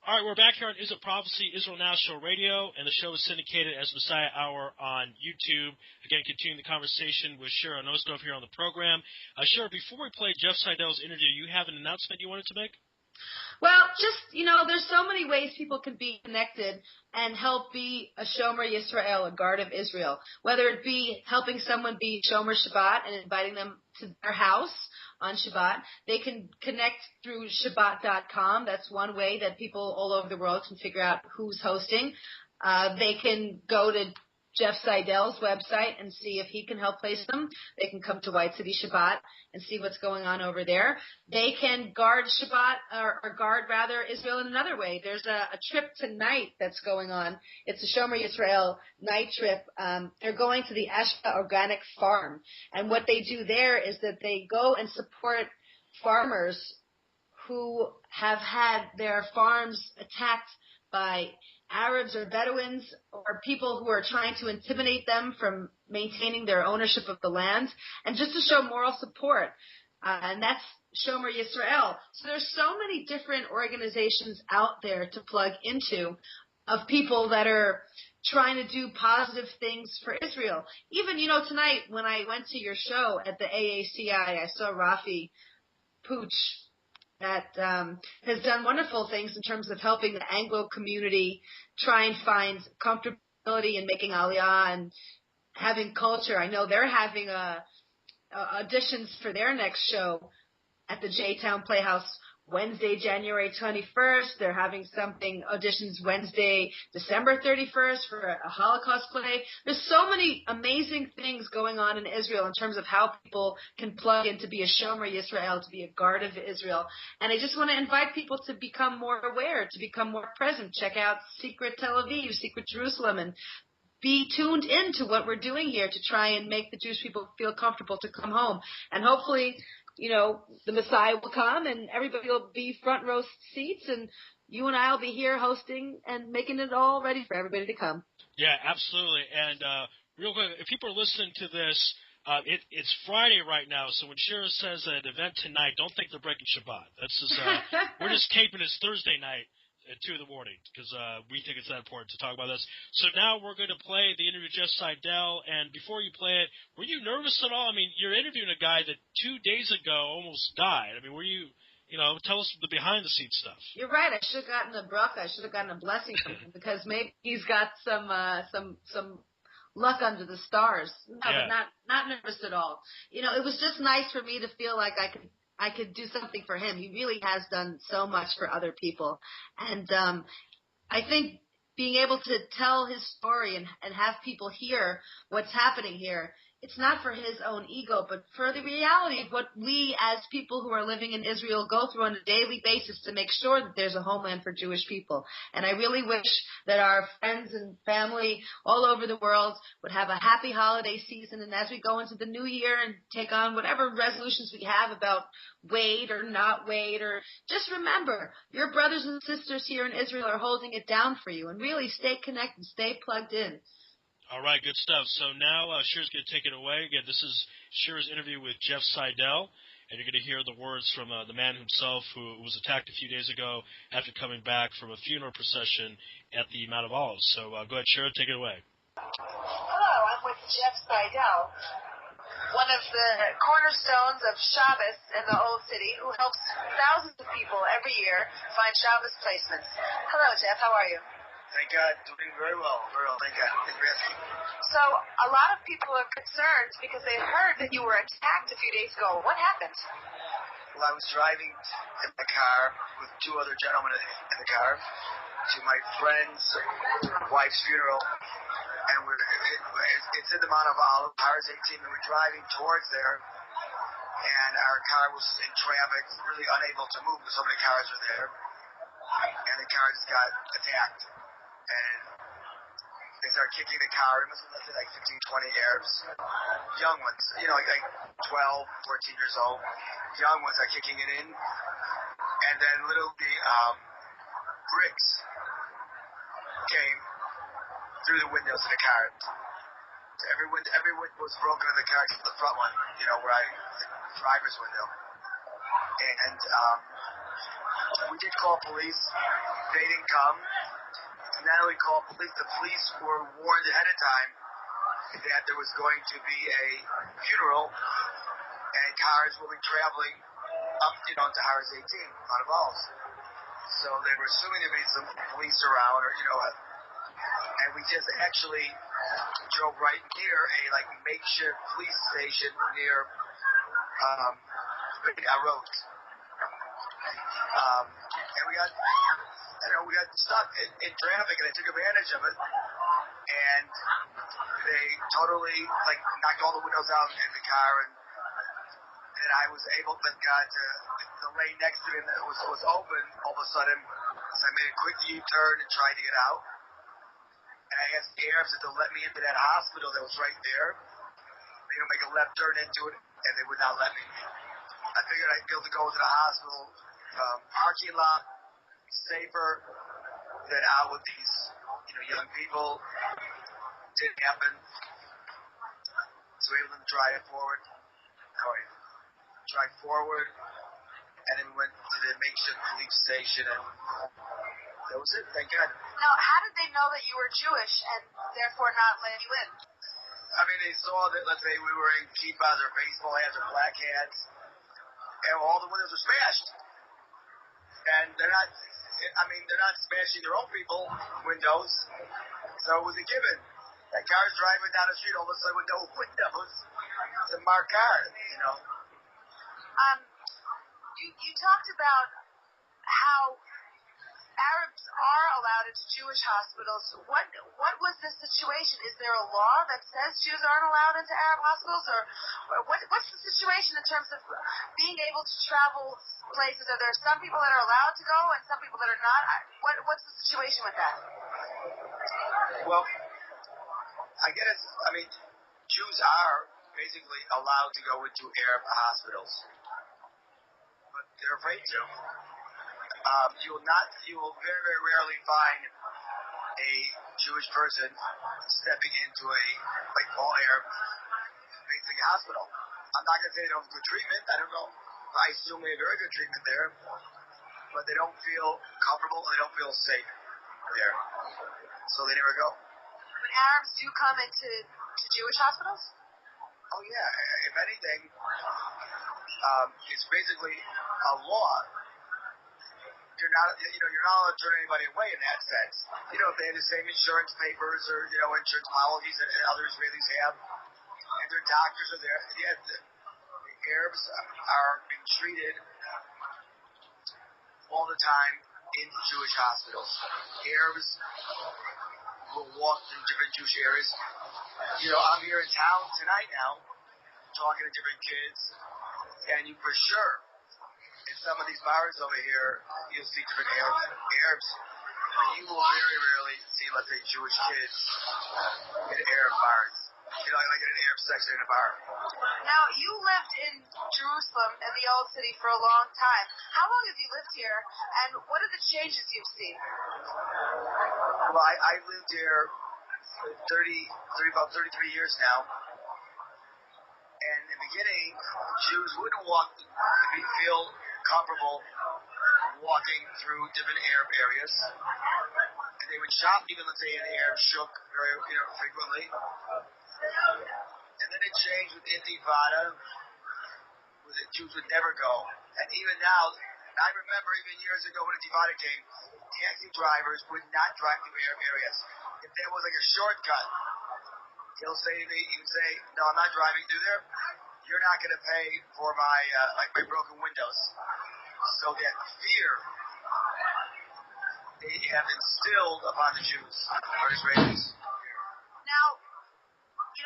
All right, we're back here on Is It Prophecy, Israel National Radio, and the show is syndicated as Messiah Hour on YouTube. Again, continuing the conversation with Shira Nussdorf here on the program. Shira, before we play Jeff Seidel's interview, you have an announcement you wanted to make? Well, there's so many ways people can be connected and help be a Shomer Yisrael, a guard of Israel. Whether it be helping someone be Shomer Shabbat and inviting them to their house on Shabbat. They can connect through Shabbat.com. That's one way that people all over the world can figure out who's hosting. They can go to Jeff Seidel's website and see if he can help place them. They can come to White City Shabbat and see what's going on over there. They can guard Shabbat or guard Israel in another way. There's a trip tonight that's going on. It's a Shomer Yisrael night trip. They're going to the Ashka Organic Farm, and what they do there is that they go and support farmers who have had their farms attacked by Arabs or Bedouins or people who are trying to intimidate them from maintaining their ownership of the land, and just to show moral support. And that's Shomer Yisrael. So there's so many different organizations out there to plug into of people that are trying to do positive things for Israel. Even, tonight when I went to your show at the AACI, I saw Rafi Pooch that has done wonderful things in terms of helping the Anglo community try and find comfortability in making Aliyah and having culture. I know they're having auditions for their next show at the J-Town Playhouse Wednesday, January 21st. They're having auditions Wednesday, December 31st for a Holocaust play. There's so many amazing things going on in Israel in terms of how people can plug in to be a Shomer Yisrael, to be a guard of Israel. And I just want to invite people to become more aware, to become more present. Check out Secret Tel Aviv, Secret Jerusalem, and be tuned in to what we're doing here to try and make the Jewish people feel comfortable to come home. And hopefully, the Messiah will come and everybody will be front row seats, and you and I will be here hosting and making it all ready for everybody to come. Yeah, absolutely. And real quick, if people are listening to this, it's Friday right now, so when Shira says an event tonight, don't think they're breaking Shabbat. That's just, we're just taping this Thursday night at 2 in the morning because we think it's that important to talk about this. So now we're going to play the interview with Jeff Seidel, and before you play it, were you nervous at all? I mean, you're interviewing a guy that 2 days ago almost died. I mean, were you, tell us the behind-the-scenes stuff. You're right. I should have gotten a bracha. I should have gotten a blessing from him because maybe he's got some luck under the stars. No, yeah. But not nervous at all. It was just nice for me to feel like I could do something for him. He really has done so much for other people. And I think being able to tell his story and have people hear what's happening here, it's not for his own ego, but for the reality of what we as people who are living in Israel go through on a daily basis to make sure that there's a homeland for Jewish people. And I really wish that our friends and family all over the world would have a happy holiday season. And as we go into the new year and take on whatever resolutions we have about wait or not wait, or just remember, your brothers and sisters here in Israel are holding it down for you. And really stay connected, stay plugged in. All right, good stuff. So now Shira's going to take it away. Again, this is Shira's interview with Jeff Seidel, and you're going to hear the words from the man himself who was attacked a few days ago after coming back from a funeral procession at the Mount of Olives. So go ahead, Shira, take it away. Hello, I'm with Jeff Seidel, one of the cornerstones of Shabbos in the Old City, who helps thousands of people every year find Shabbos placements. Hello, Jeff. How are you? Thank God, doing very well, thank God. Thank you for asking. So a lot of people are concerned because they heard that you were attacked a few days ago. What happened? Well, I was driving in the car with 2 other gentlemen in the car to my friend's wife's funeral, and it's in the Mount of Olives, Ours 18, and we're driving towards there, and our car was in traffic, really unable to move because so many cars were there, and the car just got attacked. And they started kicking the car. It must have been like 15, 20 Arabs, young ones, like 12, 14 years old. Young ones are kicking it in. And then literally bricks came through the windows of the car. Every window was broken in the car except the front one, the driver's window. And we did call police. They didn't come. And not only called police, the police were warned ahead of time that there was going to be a funeral and cars will be traveling up, to Highway 18 out of Falls. So they were assuming there'd be some police around, or and we just actually drove right near a makeshift police station near road. And we got stuck in traffic, and they took advantage of it. And they totally knocked all the windows out in the car, and I was able, thank God, the lane next to me that was open all of a sudden. So I made a quick U-turn and tried to get out. And I asked the Arabs if they'll let me into that hospital that was right there. They would make a left turn into it, and they would not let me. I figured I'd be able to go to the hospital parking lot, safer than out with these, young people. Didn't happen. So we were able to drive forward. Drive forward, and then we went to the makeshift police station, and that was it. Thank God. Now, how did they know that you were Jewish and therefore not let you in? I mean, they saw that, let's say, we were in kippahs or baseball hats or black hats, and all the windows were smashed. And they're not smashing their own people windows, so it was a given. That car's driving down the street all of a sudden with no windows. It's a marked car, You talked about how Arabs are allowed into Jewish hospitals. What was the situation? Is there a law that says Jews aren't allowed into Arab hospitals, or what's the situation in terms of being able to travel places? Are there some people that are allowed to go and some people that are not? What's the situation with that? Well, Jews are basically allowed to go into Arab hospitals, but they're afraid to. You will very, very rarely find a Jewish person stepping into a all Arab basic hospital. I'm not going to say they don't have good treatment. I don't know. I assume they have very good treatment there, but they don't feel comfortable and they don't feel safe there, so they never go. But Arabs do come into Jewish hospitals? Oh yeah. If anything, it's basically a law. You're not allowed to turn anybody away in that sense. If they have the same insurance papers or insurance policies that other Israelis have, and their doctors are there. Yeah, the Arabs are being treated all the time in Jewish hospitals. Arabs will walk through different Jewish areas. I'm here in town tonight now, talking to different kids, and you for sure, in some of these bars over here, you'll see different Arabs. But you will very rarely see, let's say, Jewish kids in Arab bars. Like in an Arab section in a bar. Now, you lived in Jerusalem in the Old City for a long time. How long have you lived here, and what are the changes you've seen? Well, I lived here about 33 years now. And in the beginning, Jews wouldn't feel comfortable walking through different Arab areas. And they would shop, even let's say in the Arab shuk very frequently. And then it changed with Intifada, where the Jews would never go. And even now, I remember even years ago when Intifada came, taxi drivers would not drive through Arab areas. If there was a shortcut, he'll say to me, no, I'm not driving through there. You're not going to pay for my my broken windows. So that fear they have instilled upon the Jews or Israelis. Now,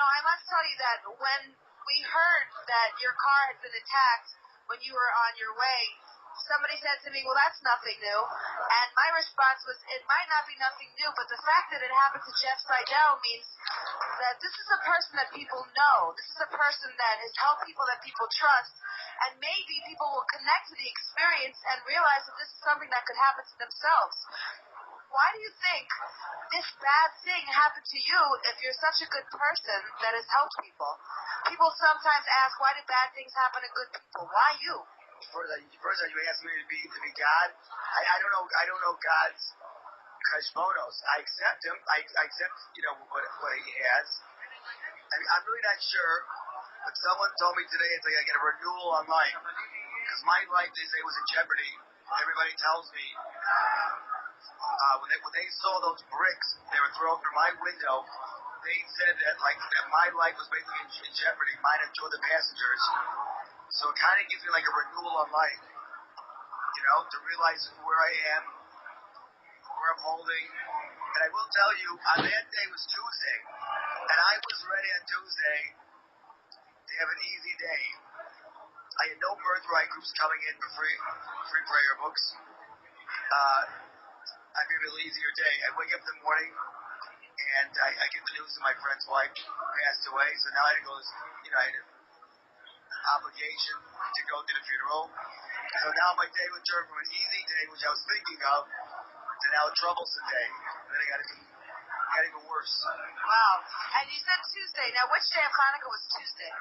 I must tell you that when we heard that your car had been attacked when you were on your way, somebody said to me, well, that's nothing new. And my response was, it might not be nothing new, but the fact that it happened to Jeff Seidel means that this is a person that people know. This is a person that has helped people that people trust. And maybe people will connect to the experience and realize that this is something that could happen to themselves. Why do you think this bad thing happened to you if you're such a good person that has helped people? People sometimes ask, why do bad things happen to good people? Why you? first you asked me to be God. I don't know God's cosmonos. I accept him. I accept what he has. I'm really not sure. But someone told me today it's like I get a renewal on life because my life they say was in jeopardy. Everybody tells me when they saw those bricks they were throwing through my window, they said that my life was basically in jeopardy. Mine and two other passengers. So it kind of gives me like a renewal on life, to realize where I am, where I'm holding. And I will tell you, on that day was Tuesday, and I was ready on Tuesday to have an easy day. I had no birthright groups coming in for free prayer books. I'd be a little easier day. I wake up in the morning and I get the news that my friend's wife passed away. So now I had to go. I had an obligation to go to the funeral. So now my day would turn from an easy day, which I was thinking of, to now a troublesome day. And then I got to go worse. Wow. And you said Tuesday. Now, which day of Hanukkah was Tuesday?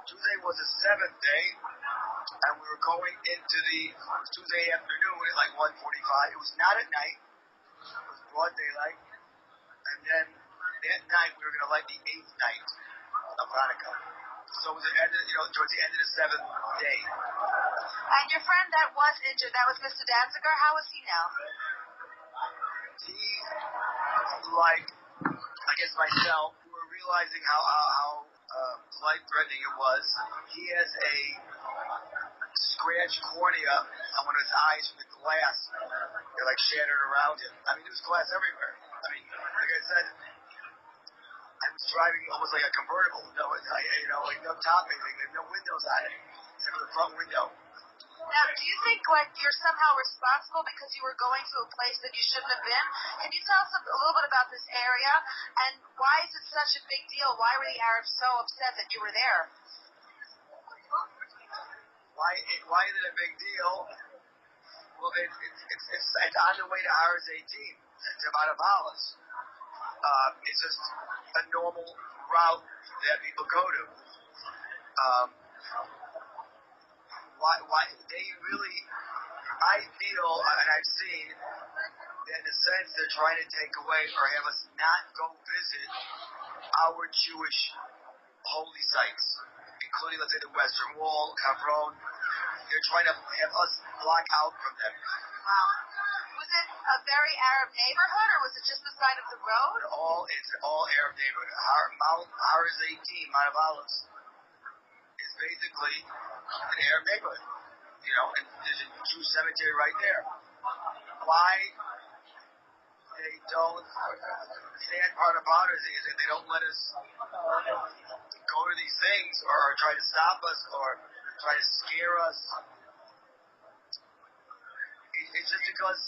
Tuesday was the seventh day, and we were going into it was Tuesday afternoon at like 1:45. It was not at night. It was broad daylight. And then that night, we were going to light the 8th night of Hanukkah. So it was towards the end of the 7th day. And your friend that was injured, that was Mr. Danziger. How is he now? He, I guess myself, we were realizing how life-threatening it was. He has a scratched cornea on one of his eyes from the glass. They're like shattered around him. I mean, there was glass everywhere. I mean, like I said, I was driving almost like a convertible. Like no top anything. There's no windows on it, except for the front window. Now, do you think you're somehow responsible because you were going to a place that you shouldn't have been? Can you tell us a little bit about this area and why is it such a big deal? Why were the Arabs so upset that you were there? Why is it a big deal? Well, it's on the way to Ars 18. It's about a Balas. It's just a normal route that people go to. Why they really? I feel, and I've seen, that in a sense they're trying to take away or have us not go visit our Jewish holy sites, including, let's say, the Western Wall, Hebron. They're trying to have us block out from them. Wow. Was it a very Arab neighborhood, or was it just the side of the road? It's all Arab neighborhood. Ars 18, Mount of Olives, is basically an Arab neighborhood. And there's a Jewish cemetery right there. Why they don't? The sad part about it is that they don't let us go to these things or try to stop us or try to scare us. It's just because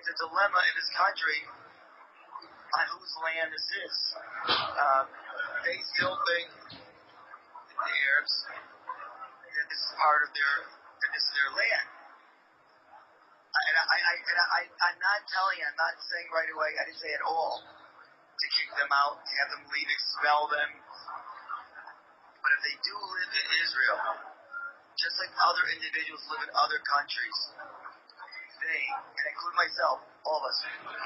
it's a dilemma in this country on whose land this is. They still think, the Arabs, that this is part of their land. I'm not telling you, I'm not saying right away, I didn't say at all, to kick them out, to have them leave, expel them. But if they do live in Israel, just like other individuals live in other countries, they, and include myself, all of us,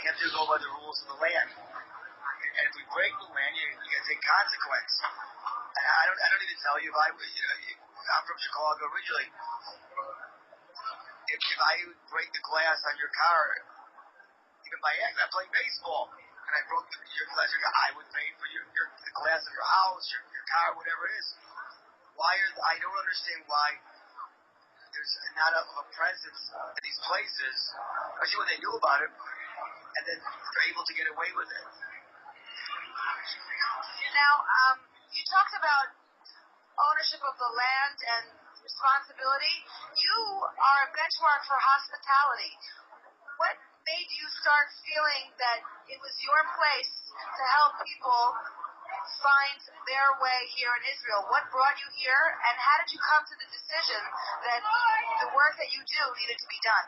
have to go by the rules of the land. And if we break the land, you got to take consequence. And I don't need to tell you if I'm from Chicago originally. If I would break the glass on your car, even by accident, I'm playing baseball, and I broke your glass, I would pay for the glass of your house, your car, whatever it is. I don't understand why there's not a presence in these places, especially when they knew about it, and then they're able to get away with it. Now, you talked about ownership of the land and responsibility. You are a benchmark for hospitality. What made you start feeling that it was your place to help people find their way here in Israel? What brought you here, and how did you come to the decision that the work that you do needed to be done?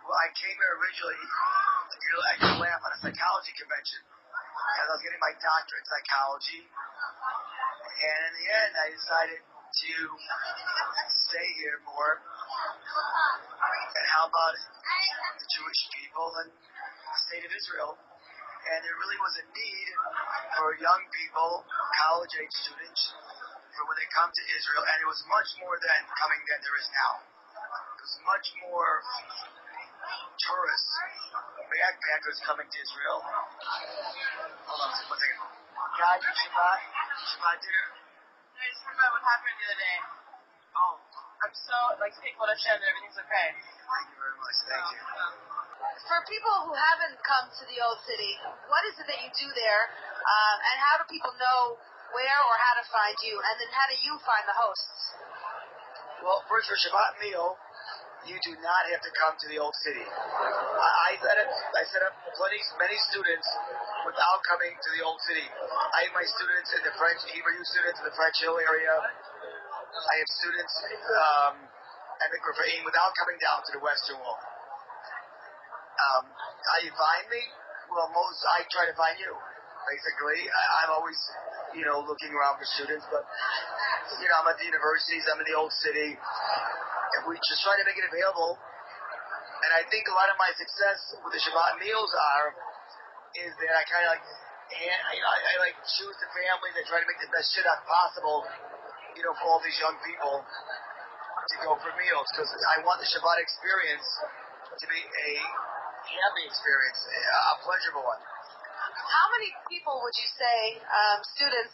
Well, I came here originally, I could laugh, on a psychology convention, because I was getting my doctorate in psychology, and in the end, I decided, you stay here more and help out the Jewish people and the state of Israel? And there really was a need for young people, college-age students, for when they come to Israel, and it was much more coming than there is now. It was much more tourists, backpackers coming to Israel. Hold on 1 second. God, Shabbat dinner. I just heard about what happened the other day. Oh, I'm so, thankful to Hashem that everything's okay. thank you very much. Thank you. For people who haven't come to the Old City, what is it that you do there, and how do people know where or how to find you, and then how do you find the hosts? Well, first for Shabbat meal, you do not have to come to the Old City. I set up many students without coming to the Old City. I have my students in the French, Hebrew students in the French Hill area. I have students at the Grafa'im without coming down to the Western Wall. How you find me? Well, I try to find you. Basically, I'm always, looking around for students, but, I'm at the universities, I'm in the Old City, and we just try to make it available. And I think a lot of my success with the Shabbat meals is that I kind of I choose the families, I try to make the best shit out possible, for all these young people to go for meals, because I want the Shabbat experience to be a happy experience, a pleasurable one. How many people would you say, students,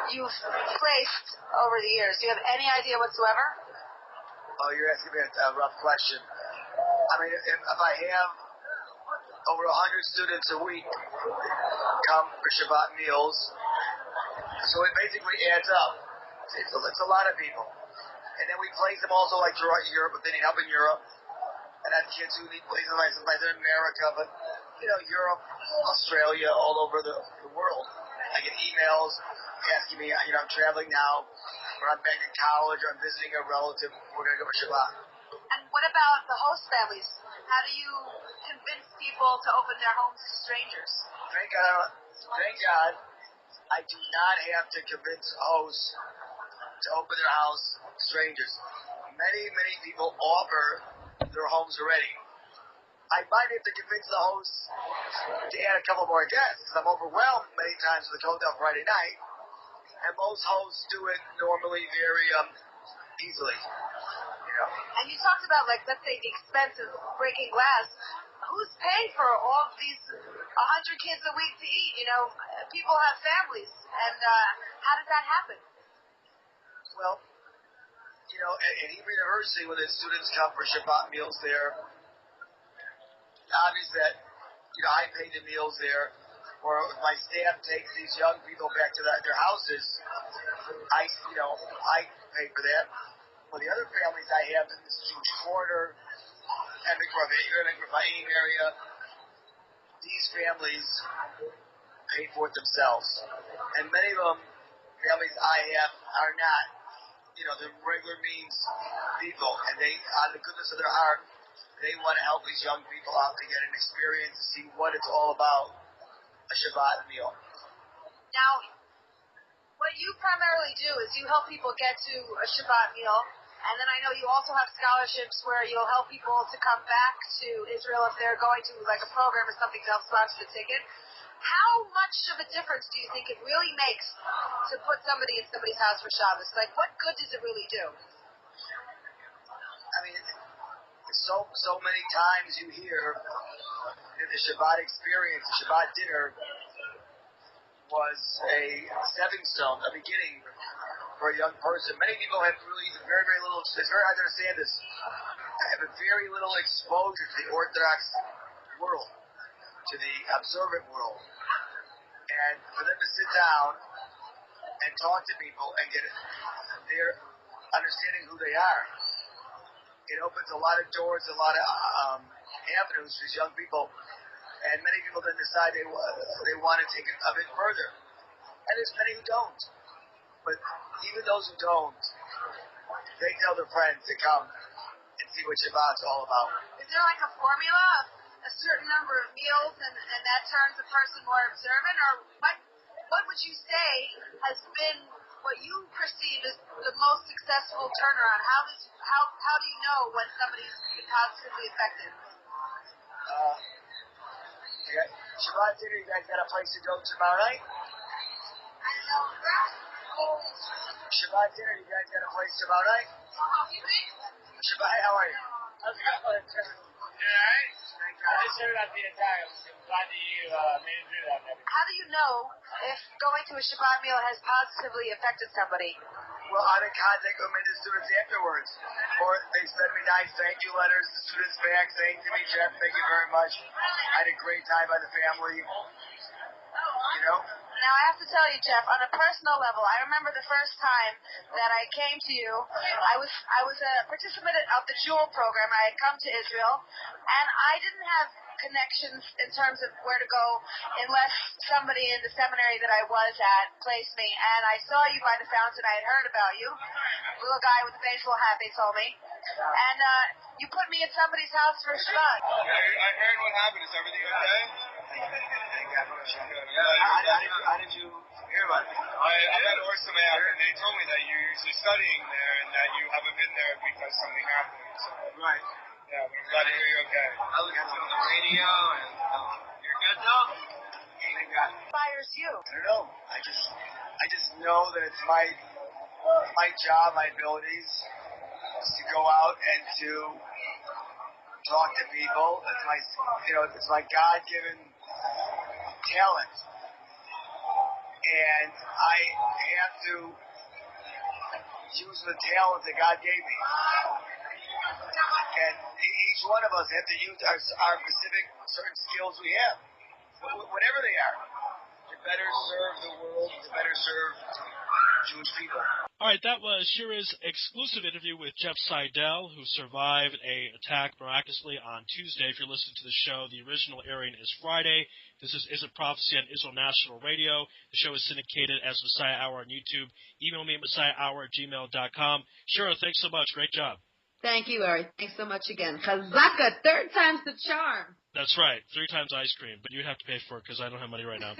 you've placed over the years? Do you have any idea whatsoever? Oh, you're asking me a rough question. I mean, if I have over 100 students a week come for Shabbat meals, so it basically adds up. It's a lot of people. And then we place them also throughout Europe, if they need help in Europe. And I have kids who need places sometimes in America, but Europe, Australia, all over the world. I get emails asking me, I'm traveling now, or I'm back in college, or I'm visiting a relative. We're going to go for Shabbat. And what about the host families? How do you convince people to open their homes to strangers? Thank God, I do not have to convince hosts to open their house to strangers. Many people offer their homes already. I might have to convince the hosts to add a couple more guests, because I'm overwhelmed many times with the hotel Friday night, and most hosts do it normally very easily. And you talked about, let's say, the expense of breaking glass. Who's paying for all of these 100 kids a week to eat? People have families, and how does that happen? Well, at Hebrew University, when the students come for Shabbat meals there, obvious that, I pay the meals there, or my staff takes these young people back to their houses. I pay for that. Well, the other families I have in this Jewish quarter, and the Grafa'im area, these families pay for it themselves. And many of them, families I have, are not, the regular means people, and they, out of the goodness of their heart, they want to help these young people out to get an experience, to see what it's all about, a Shabbat meal. Now, what you primarily do is you help people get to a Shabbat meal, and then I know you also have scholarships where you'll help people to come back to Israel if they're going to a program or something to help sponsor the ticket. How much of a difference do you think it really makes to put somebody in somebody's house for Shabbos? What good does it really do? I mean, so many times you hear that the Shabbat experience, the Shabbat dinner, was a stepping stone, a beginning for a young person. Many people have really very, very little, it's very hard to understand this, have a very little exposure to the Orthodox world, to the observant world. And for them to sit down and talk to people and get their understanding who they are, it opens a lot of doors, a lot of avenues for these young people. And many people then decide they want to take it a bit further. And there's many who don't. But even those who don't, they tell their friends to come and see what Shabbat's all about. Is there a formula of a certain number of meals and that turns a person more observant? Or what would you say has been what you perceive as the most successful successful turnaround? How do you know when somebody's been positively affected? Shabbat dinner, you guys got a place to go tomorrow night? Shabbat dinner, you guys got a place tomorrow night? Shabbat, how are you? How's it going? You alright? I just heard about the entire. I'm glad that you made it through that. How do you know if going to a Shabbat meal has positively affected somebody? Well, I'm in contact with many students afterwards. Or they send me nice thank you letters, the students back saying to me, Jeff, thank you very much. I had a great time by the family. You know? Now, I have to tell you, Jeff, on a personal level, I remember the first time that I came to you. I was a participant of the Jewel program. I had come to Israel, and I didn't have connections in terms of where to go unless somebody in the seminary that I was at placed me. And I saw you by the fountain. I had heard about you. Little guy with a baseball hat, they told me. And you put me at somebody's house for a Shabbat. I heard what happened. Is everything okay? Thank God. How did you hear about it? I met Orsamayach, and they told me that you're usually studying there and that you haven't been there because something happened. So, Right. yeah, but I'm glad to hear you're okay. I listened on the radio, and you're good now? Thank God. Inspires you. I don't know. I just know that it's my job, my abilities, is to go out and to talk to people. It's my God-given talent, and I have to use the talent that God gave me. And each one of us have to use our specific certain skills we have, whatever they are, to better serve the world, to better serve Jewish people. All right, that was Shira's exclusive interview with Jeff Seidel, who survived an attack miraculously on Tuesday. If you're listening to the show, the original airing is Friday. This is a Prophecy on Israel National Radio. The show is syndicated as Messiah Hour on YouTube. Email me at messiahhour@gmail.com. Shira, thanks so much. Great job. Thank you, Ari. Thanks so much again. Chazaka, third time's the charm. That's right. 3 times ice cream, but you'd have to pay for it because I don't have money right now.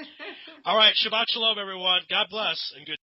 All right, Shabbat Shalom, everyone. God bless and good